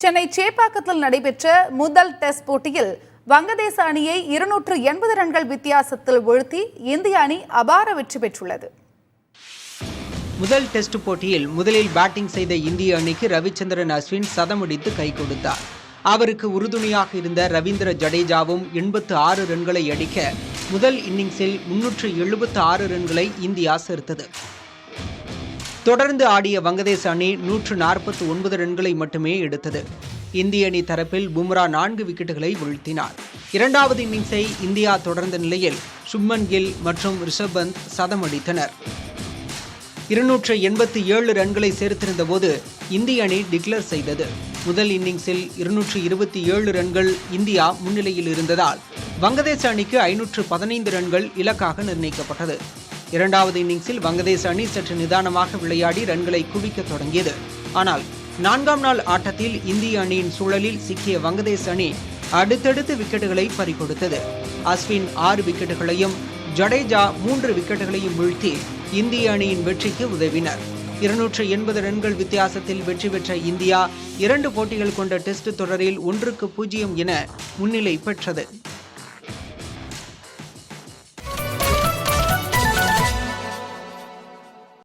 சென்னை சேப்பாக்கத்தில் நடைபெற்ற முதல் டெஸ்ட் போட்டியில் வங்கதேச அணியை 280 ரன்கள் வித்தியாசத்தில் வீழ்த்தி இந்திய அணி அபார வெற்றி பெற்றுள்ளது. முதல் டெஸ்ட் போட்டியில் முதலில் பேட்டிங் செய்த இந்திய அணிக்கு ரவிச்சந்திரன் அஸ்வின் சதமடித்து கை கொடுத்தார். அவருக்கு உறுதுணையாக இருந்த ரவீந்திர ஜடேஜாவும் 86 ரன்களை அடிக்க முதல் இன்னிங்ஸில் 376 ரன்களை இந்தியா சேர்த்தது. தொடர்ந்து ஆடிய வங்கதேச அணி 149 ரன்களை மட்டுமே எடுத்தது. இந்திய அணி தரப்பில் பும்ரா 4 விக்கெட்டுகளை வீழ்த்தினார். இரண்டாவது இன்னிங்ஸை இந்தியா தொடர்ந்த நிலையில் சுப்மன் கில் மற்றும் ரிஷப் பந்த் சதமடித்தனர். 287 ரன்களை சேர்த்திருந்த போது இந்திய அணி டிக்ளேர் செய்தது. முதல் இன்னிங்ஸில் 227 ரன்கள் இந்தியா முன்னிலையில் இருந்ததால் வங்கதேச அணிக்கு 515 ரன்கள் இலக்காக நிர்ணயிக்கப்பட்டது. இரண்டாவது இன்னிங்ஸில் வங்கதேச அணி சற்று நிதானமாக விளையாடி ரன்களை குவிக்க தொடங்கியது. ஆனால் 4ஆம் நாள் ஆட்டத்தில் இந்திய அணியின் சூழலில் சிக்கிய வங்கதேச அணி அடுத்தடுத்து விக்கெட்டுகளை பறிகொடுத்தது. அஸ்வின் 6 விக்கெட்டுகளையும் ஜடேஜா 3 விக்கெட்டுகளையும் வீழ்த்தி இந்திய அணியின் வெற்றிக்கு உதவினர். 280 ரன்கள் வித்தியாசத்தில் வெற்றி பெற்ற இந்தியா 2 போட்டிகள் கொண்ட டெஸ்ட் தொடரில் 1-0 என முன்னிலை பெற்றது.